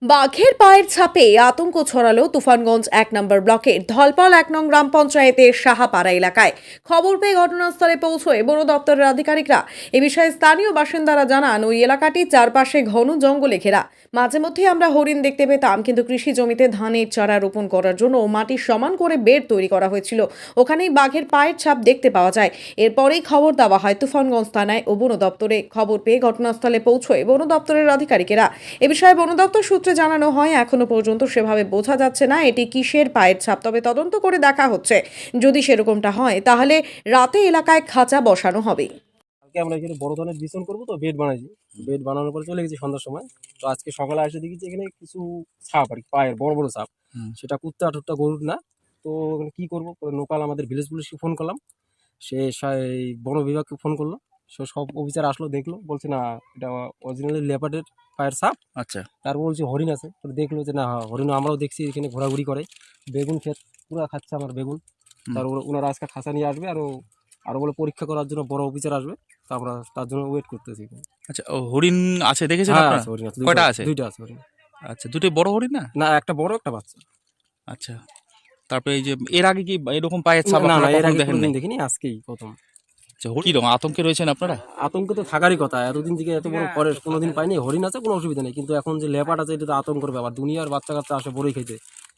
বাঘের পায়ের ছাপে আতঙ্ক ছড়ালো তুফানগঞ্জ ১ নম্বর ব্লকের ধলপাল ১ নং গ্রাম পঞ্চায়েতের সাহাপাড়া এলাকায়। খবর পেয়ে ঘটনাস্থলে পৌঁছয় বন দপ্তরের আধিকারিকরা। এ বিষয়ে স্থানীয় বাসিন্দারা জানান, ওই এলাকাটির চারপাশে ঘন জঙ্গলে ঘেরা। মাঝে মধ্যেই আমরা হরিণ দেখতে পেতাম, কিন্তু কৃষি জমিতে ধানের চারা রোপণ করার জন্য মাটি সমান করে বেড় তৈরি করা হয়েছিল। ওখানেই বাঘের পায়ের ছাপ দেখতে পাওয়া যায়। এরপরেই খবর দেওয়া হয় তুফানগঞ্জ থানায় ও বন দপ্তরে। খবর পেয়ে ঘটনাস্থলে পৌঁছয় বন দপ্তরের আধিকারিকেরা। এ বিষয়ে বন দপ্তর সূত্রে জানানো হয়, এখনো পর্যন্ত সেভাবে বোঝা যাচ্ছে না এটি কিসের পায়ের ছাপ, তবে তদন্ত করে দেখা হচ্ছে। যদি সেরকমটা হয় তাহলে রাতে এলাকায় খাঁচা বসানো হবে। কালকে আমরা এখানে বড় ধরনের বিছন করবো, তো বেড বানাইছি। বেড বানানোর পরে চলে গেছি সন্ধ্যার সময়। তো আজকে সকালে এসে দেখি যে এখানে কিছু সাপ আর কি, পায়ের বড় বড় সাপ। সেটা কুত্তা টুত্তা গরুর না। তো এখানে কি করবো, লোকাল আমাদের ভিলেজ পুলিশকে ফোন করলাম। এই বন বিভাগকে ফোন করলো। সে সব অফিসার আসলো, দেখলো, বলছে না এটা অরিজিনালি লেপার্ডের পায়ের সাপ। আচ্ছা, তারপর বলছে হরিণ আছে। তো দেখলো যে না, হরিণ আমরাও দেখছি এখানে ঘোরাঘুরি করে। বেগুন ক্ষেত পুরো খাচ্ছে আমার বেগুন। তারপর ওনারা আজকে খাঁচা নিয়ে আসবে, আরো বলে পরীক্ষা করার জন্য বড় অফিসার আসবে। তো আমরা তার জন্য ওয়েট করতেছি। আচ্ছা। ও হরিণ আছে দেখেছেন হ্যাঁ আপনারা? আছে, হরিণ আছে, কয়টা আছে? দুইটা আছে হরিণ। আচ্ছা, দুটোই বড় হরিণ না? না, একটা বড় একটা বাচ্চা। আচ্ছা, তারপরে এই যে এর আগে কি এরকম পায়ের ছাপ না না, আপনারা এর কখনো আগে দেখেন কোনোদিন নাই? দেখিনি, আজকেই প্রথম। আচ্ছা, কি রকম আতঙ্কে রয়েছেন আপনারা? আতঙ্ক তো থাকারই কথা, এতদিন থেকে এত বড় ফরেস্ট কোনোদিন পাইনি। হরিণ আছে, কোনো অসুবিধা নেই, কিন্তু এখন যে লেপার্ড আছে এটা তো আতঙ্কের ব্যাপার। দুনিয়ার বাচ্চা কাচ্চা আসে বড়ই খেতে।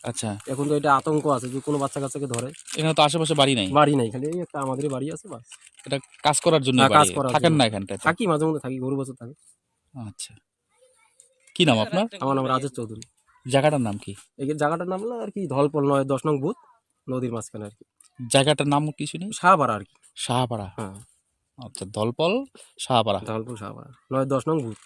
আচ্ছা, এখন তো এটা আতঙ্ক আছে যে কোনো বাচ্চা কাচ্চাকে ধরে। এখানে তো আশেপাশে বাড়ি নাই। বাড়ি নেই, খালি এই একটা আমাদেরই বাড়ি আছে বাস। এটা কাজ করার জন্য কাজ বাড়ি, করার থাকেন জন্য না এখানটাতে? থাকি, মাঝে মধ্যে থাকি, গরু বছর থাকি। আচ্ছা, কি নাম আপনার? আমার নাম রাজেশ চৌধুরী। জায়গাটার নাম কি? এই জায়গাটার নাম হলো আর কি ধলপল ৯-১০ নং বুথ, নদীর মাঝখানে আর কি। জায়গাটার নাম কি শুনি? শাহপাড়া আর কি। শাহপাড়া। হ্যাঁ, আচ্ছা, দলপল শাহপাড়া। ধলপল শাহপাড়া ৯-১০ নং বুথ।